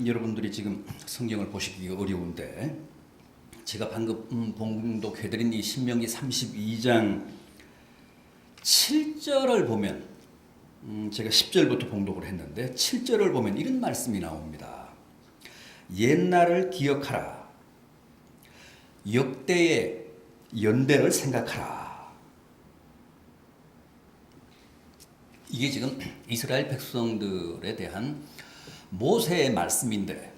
여러분들이 지금 성경을 보시기 어려운데 제가 방금 봉독해드린 이 신명기 32장 7절을 보면 제가 10절부터 봉독을 했는데 7절을 보면 이런 말씀이 나옵니다. 옛날을 기억하라. 역대의 연대를 생각하라. 이게 지금 이스라엘 백성들에 대한 모세의 말씀인데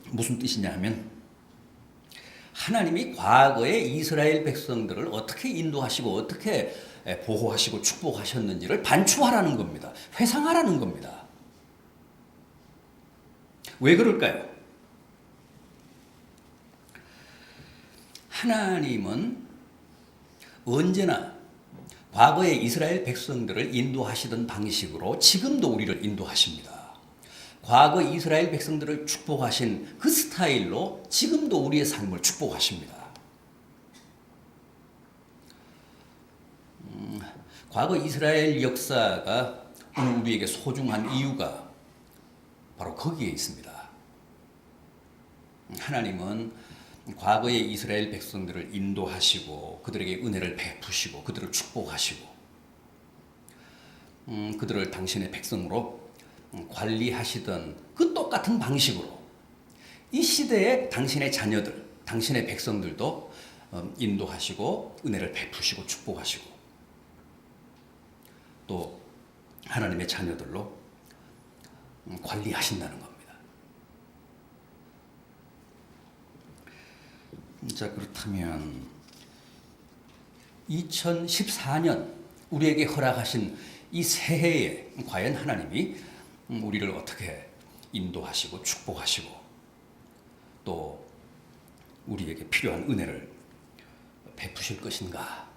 무슨 뜻이냐 하면 하나님이 과거에 이스라엘 백성들을 어떻게 인도하시고 어떻게 보호하시고 축복하셨는지를 반추하라는 겁니다. 회상하라는 겁니다. 왜 그럴까요? 하나님은 언제나 과거에 이스라엘 백성들을 인도하시던 방식으로 지금도 우리를 인도하십니다. 과거 이스라엘 백성들을 축복하신 그 스타일로 지금도 우리의 삶을 축복하십니다. 과거 이스라엘 역사가 오늘 우리에게 소중한 이유가 바로 거기에 있습니다. 하나님은 과거의 이스라엘 백성들을 인도하시고 그들에게 은혜를 베푸시고 그들을 축복하시고 그들을 당신의 백성으로 관리하시던 그 똑같은 방식으로 이 시대에 당신의 자녀들, 당신의 백성들도 인도하시고 은혜를 베푸시고 축복하시고 또 하나님의 자녀들로 관리하신다는 겁니다. 자, 그렇다면 2014년 우리에게 허락하신 이 새해에 과연 하나님이 우리를 어떻게 인도하시고 축복하시고 또 우리에게 필요한 은혜를 베푸실 것인가?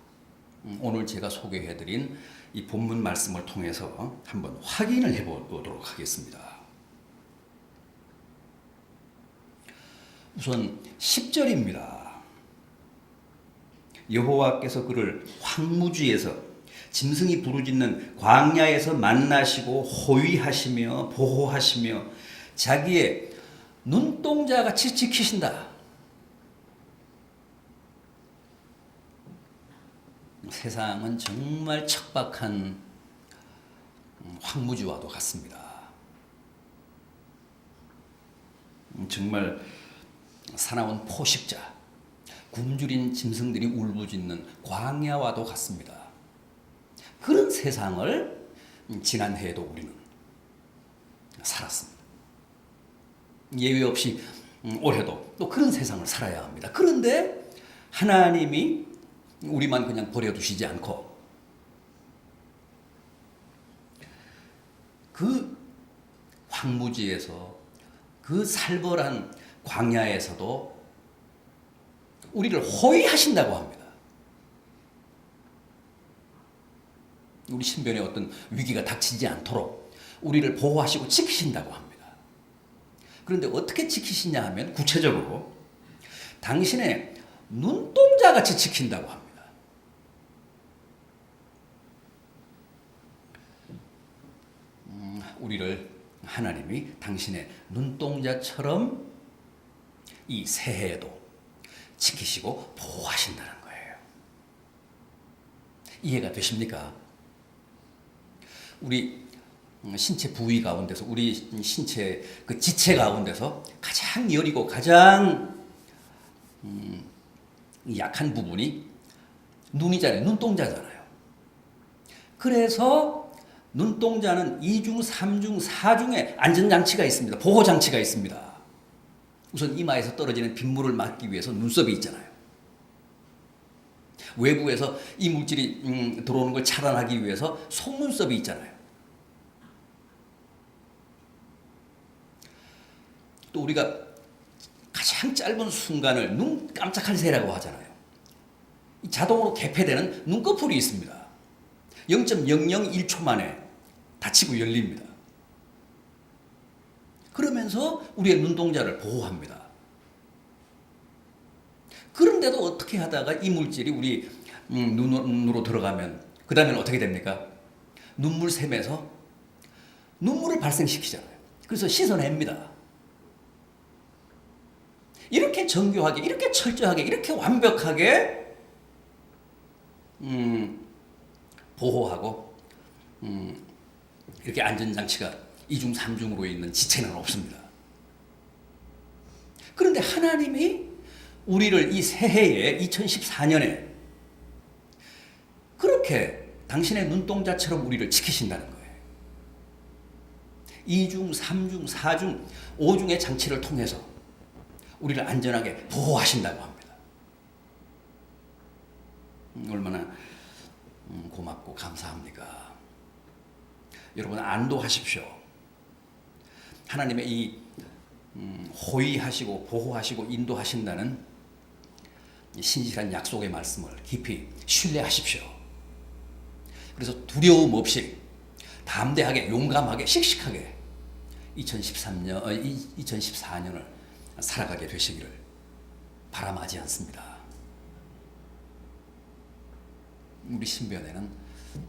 오늘 제가 소개해드린 이 본문 말씀을 통해서 한번 확인을 해보도록 하겠습니다. 우선 10절입니다. 여호와께서 그를 황무지에서 짐승이 부르짖는 광야에서 만나시고 호위하시며 보호하시며 자기의 눈동자같이 지키신다. 세상은 정말 척박한 황무지와도 같습니다. 정말 사나운 포식자, 굶주린 짐승들이 울부짖는 광야와도 같습니다. 그런 세상을 지난해에도 우리는 살았습니다. 예외 없이 올해도 또 그런 세상을 살아야 합니다. 그런데 하나님이 우리만 그냥 버려두시지 않고 그 황무지에서 그 살벌한 광야에서도 우리를 호위하신다고 합니다. 우리 신변에 어떤 위기가 닥치지 않도록 우리를 보호하시고 지키신다고 합니다. 그런데 어떻게 지키시냐 하면 구체적으로 당신의 눈동자같이 지킨다고 합니다. 우리를 하나님이 당신의 눈동자처럼 이 새해에도 지키시고 보호하신다는 거예요. 이해가 되십니까? 우리 신체 부위 가운데서 우리 신체 그 지체 가운데서 가장 여리고 가장 약한 부분이 눈이잖아요. 눈동자잖아요. 그래서 눈동자는 2중, 3중, 4중의 안전장치가 있습니다. 보호장치가 있습니다. 우선 이마에서 떨어지는 빗물을 막기 위해서 눈썹이 있잖아요. 외부에서 이물질이 들어오는 걸 차단하기 위해서 속눈썹이 있잖아요. 또 우리가 가장 짧은 순간을 눈 깜짝할 새라고 하잖아요. 자동으로 개폐되는 눈꺼풀이 있습니다. 0.001초 만에 닫히고 열립니다. 그러면서 우리의 눈동자를 보호합니다. 그런데도 어떻게 하다가 이물질이 우리 눈으로 들어가면 그 다음에는 어떻게 됩니까? 눈물샘에서 눈물을 발생시키잖아요. 그래서 씻어냅니다. 이렇게 정교하게, 이렇게 철저하게, 이렇게 완벽하게 보호하고 이렇게 안전장치가 이중 삼중으로 있는 지체는 없습니다. 그런데 하나님이 우리를 이 새해에 2014년에 그렇게 당신의 눈동자처럼 우리를 지키신다는 거예요. 2중, 3중, 4중, 5중의 장치를 통해서 우리를 안전하게 보호하신다고 합니다. 얼마나 고맙고 감사합니까? 여러분 안도하십시오. 하나님의 이 호위하시고 보호하시고 인도하신다는 신실한 약속의 말씀을 깊이 신뢰하십시오. 그래서 두려움 없이 담대하게 용감하게 씩씩하게 2014년을 살아가게 되시기를 바람하지 않습니다. 우리 신변에는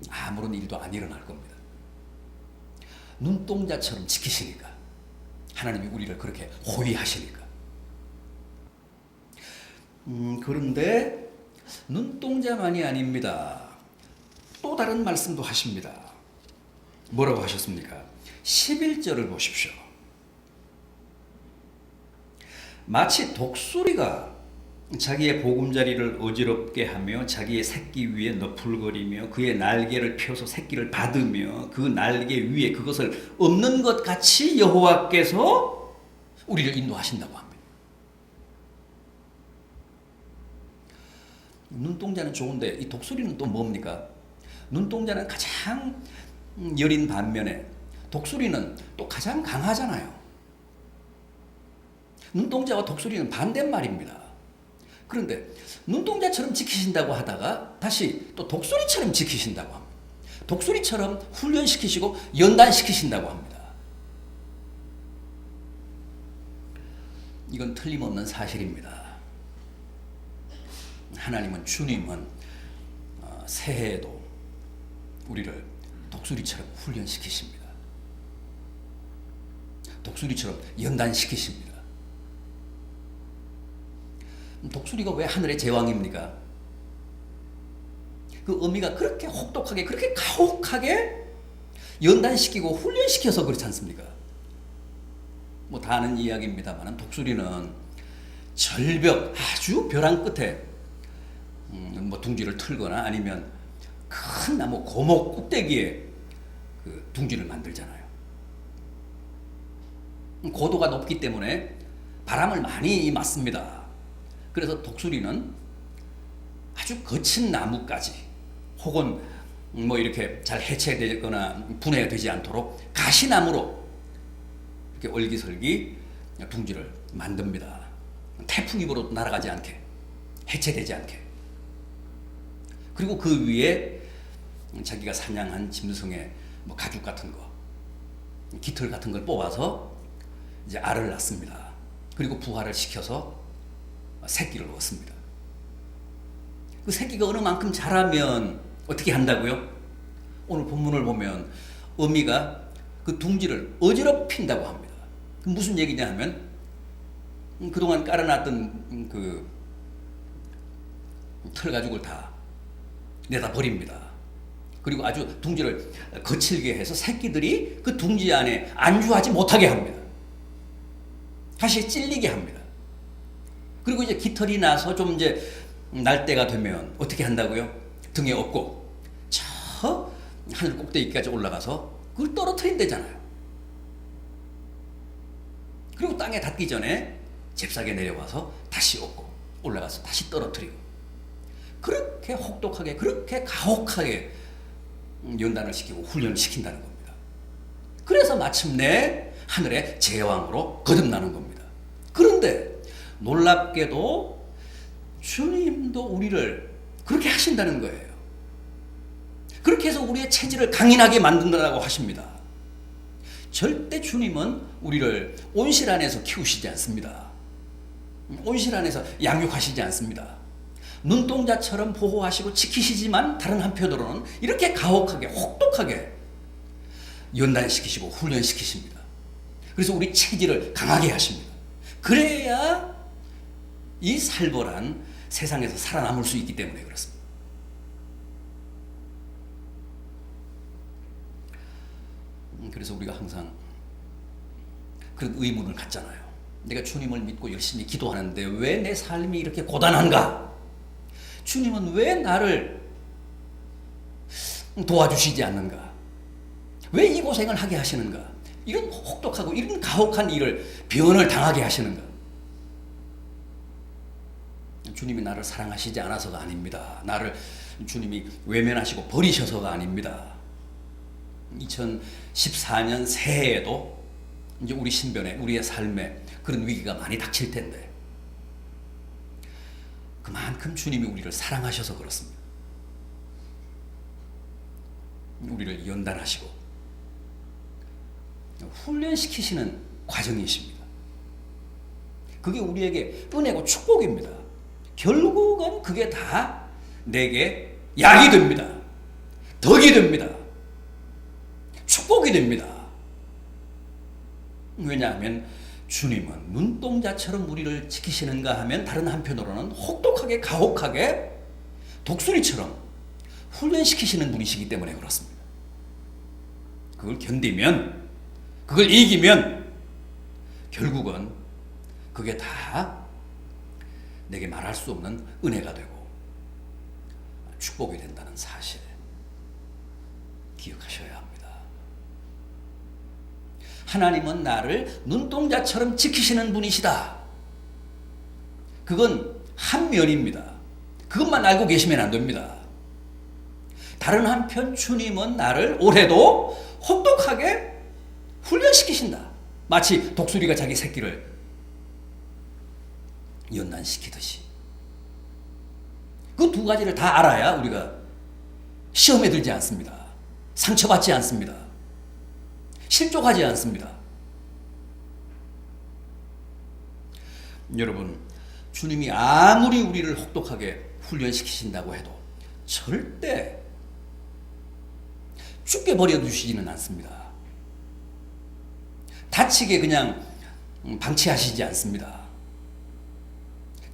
아무런 일도 안 일어날 겁니다. 눈동자처럼 지키시니까, 하나님이 우리를 그렇게 호위하시니까. 그런데 눈동자만이 아닙니다. 또 다른 말씀도 하십니다. 뭐라고 하셨습니까? 11절을 보십시오. 마치 독수리가 자기의 보금자리를 어지럽게 하며 자기의 새끼 위에 너풀거리며 그의 날개를 펴서 새끼를 받으며 그 날개 위에 그것을 엎는 것 같이 여호와께서 우리를 인도하신다고 합니다. 눈동자는 좋은데 이 독수리는 또 뭡니까? 눈동자는 가장 여린 반면에 독수리는 또 가장 강하잖아요. 눈동자와 독수리는 반대말입니다. 그런데 눈동자처럼 지키신다고 하다가 다시 또 독수리처럼 지키신다고 합니다. 독수리처럼 훈련시키시고 연단시키신다고 합니다. 이건 틀림없는 사실입니다. 하나님은, 주님은 새해에도 우리를 독수리처럼 훈련시키십니다. 독수리처럼 연단시키십니다. 독수리가 왜 하늘의 제왕입니까? 그 어미가 그렇게 혹독하게, 그렇게 가혹하게 연단시키고 훈련시켜서 그렇지 않습니까? 뭐 다 아는 이야기입니다만 독수리는 절벽, 아주 벼랑 끝에 뭐 둥지를 틀거나 아니면 큰 나무 고목 꼭대기에 그 둥지를 만들잖아요. 고도가 높기 때문에 바람을 많이 맞습니다. 그래서 독수리는 아주 거친 나무까지 혹은 뭐 이렇게 잘 해체되거나 분해가 되지 않도록 가시나무로 이렇게 얼기설기 둥지를 만듭니다. 태풍 입으로 날아가지 않게, 해체되지 않게. 그리고 그 위에 자기가 사냥한 짐승의 뭐 가죽 같은 거, 깃털 같은 걸 뽑아서 이제 알을 낳습니다. 그리고 부화를 시켜서 새끼를 얻습니다. 그 새끼가 어느 만큼 자라면 어떻게 한다고요? 오늘 본문을 보면 어미가 그 둥지를 어지럽힌다고 합니다. 무슨 얘기냐 하면 그동안 깔아놨던 그 털 가죽을 다 내다 버립니다. 그리고 아주 둥지를 거칠게 해서 새끼들이 그 둥지 안에 안주하지 못하게 합니다. 다시 찔리게 합니다. 그리고 이제 깃털이 나서 좀 이제 날 때가 되면 어떻게 한다고요? 등에 업고 저 하늘 꼭대기까지 올라가서 그걸 떨어뜨린다잖아요. 그리고 땅에 닿기 전에 잽싸게 내려와서 다시 업고 올라가서 다시 떨어뜨리고 그렇게 혹독하게, 그렇게 가혹하게 연단을 시키고 훈련을 시킨다는 겁니다. 그래서 마침내 하늘의 제왕으로 거듭나는 겁니다. 그런데 놀랍게도 주님도 우리를 그렇게 하신다는 거예요. 그렇게 해서 우리의 체질을 강인하게 만든다고 하십니다. 절대 주님은 우리를 온실 안에서 키우시지 않습니다. 온실 안에서 양육하시지 않습니다. 눈동자처럼 보호하시고 지키시지만 다른 한편으로는 이렇게 가혹하게, 혹독하게 연단시키시고 훈련시키십니다. 그래서 우리 체질을 강하게 하십니다. 그래야 이 살벌한 세상에서 살아남을 수 있기 때문에 그렇습니다. 그래서 우리가 항상 그런 의문을 갖잖아요. 내가 주님을 믿고 열심히 기도하는데 왜 내 삶이 이렇게 고단한가? 주님은 왜 나를 도와주시지 않는가? 왜 이 고생을 하게 하시는가? 이런 혹독하고 이런 가혹한 일을 변을 당하게 하시는가? 주님이 나를 사랑하시지 않아서가 아닙니다. 나를 주님이 외면하시고 버리셔서가 아닙니다. 2014년 새해에도 이제 우리 신변에, 우리의 삶에 그런 위기가 많이 닥칠 텐데 그만큼 주님이 우리를 사랑하셔서 그렇습니다. 우리를 연단하시고 훈련시키시는 과정이십니다. 그게 우리에게 은혜고 축복입니다. 결국은 그게 다 내게 약이 됩니다. 덕이 됩니다. 축복이 됩니다. 왜냐하면 주님은 눈동자처럼 우리를 지키시는가 하면 다른 한편으로는 혹독하게 가혹하게 독수리처럼 훈련시키시는 분이시기 때문에 그렇습니다. 그걸 견디면, 그걸 이기면 결국은 그게 다 내게 말할 수 없는 은혜가 되고 축복이 된다는 사실 기억하셔야 합니다. 하나님은 나를 눈동자처럼 지키시는 분이시다. 그건 한 면입니다. 그것만 알고 계시면 안 됩니다. 다른 한편 주님은 나를 올해도 혹독하게 훈련시키신다. 마치 독수리가 자기 새끼를 연단시키듯이. 그 두 가지를 다 알아야 우리가 시험에 들지 않습니다. 상처받지 않습니다. 실족하지 않습니다. 여러분, 주님이 아무리 우리를 혹독하게 훈련시키신다고 해도 절대 죽게 버려두시지는 않습니다. 다치게 그냥 방치하시지 않습니다.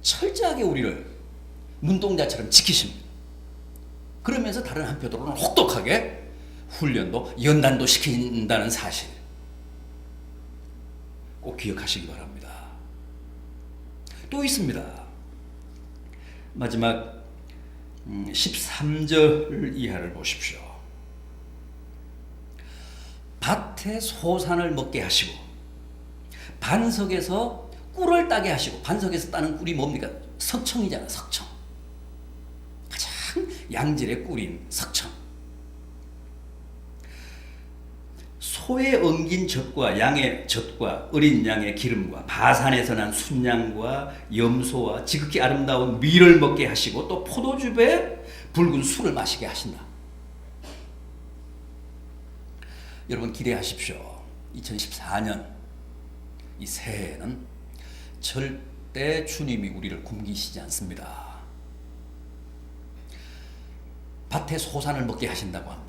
철저하게 우리를 눈동자처럼 지키십니다. 그러면서 다른 한편으로는 혹독하게 훈련도 연단도 시킨다는 사실 꼭 기억하시기 바랍니다. 또 있습니다. 마지막 13절 이하를 보십시오. 밭에 소산을 먹게 하시고 반석에서 꿀을 따게 하시고, 반석에서 따는 꿀이 뭡니까? 석청이잖아. 석청. 가장 양질의 꿀인 석청. 소의 엉긴 젖과 양의 젖과 어린 양의 기름과 바산에서 난 순양과 염소와 지극히 아름다운 밀을 먹게 하시고 또 포도즙에 붉은 술을 마시게 하신다. 여러분 기대하십시오. 2014년 이 새해에는 절대 주님이 우리를 굶기시지 않습니다. 밭에 소산을 먹게 하신다고 합니다.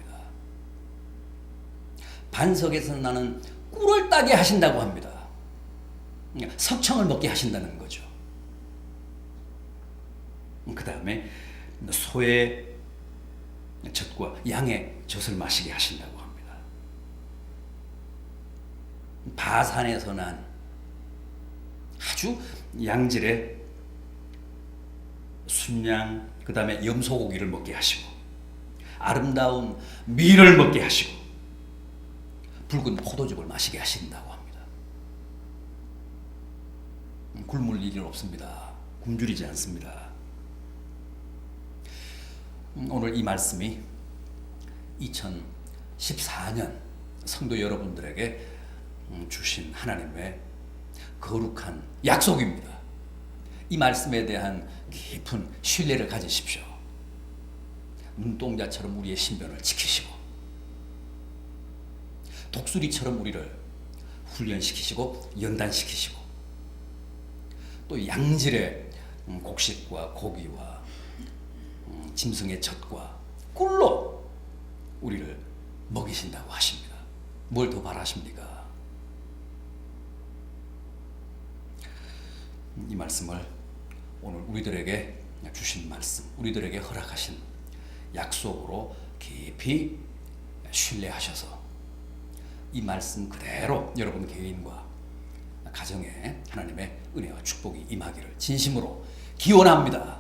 반석에서 나는 꿀을 따게 하신다고 합니다. 석청을 먹게 하신다는 거죠. 그 다음에 소의 젖과 양의 젖을 마시게 하신다고 합니다. 바산에서 난 아주 양질의 순양, 그 다음에 염소고기를 먹게 하시고 아름다운 밀을 먹게 하시고 붉은 포도즙을 마시게 하신다고 합니다. 굶을 일이 없습니다. 굶주리지 않습니다. 오늘 이 말씀이 2014년 성도 여러분들에게 주신 하나님의 거룩한 약속입니다. 이 말씀에 대한 깊은 신뢰를 가지십시오. 눈동자처럼 우리의 신변을 지키시고 독수리처럼 우리를 훈련시키시고 연단시키시고 또 양질의 곡식과 고기와 짐승의 젖과 꿀로 우리를 먹이신다고 하십니다. 뭘 더 바라십니까? 이 말씀을 오늘 우리들에게 주신 말씀, 우리들에게 허락하신 약속으로 깊이 신뢰하셔서 이 말씀 그대로 여러분 개인과 가정에 하나님의 은혜와 축복이 임하기를 진심으로 기원합니다.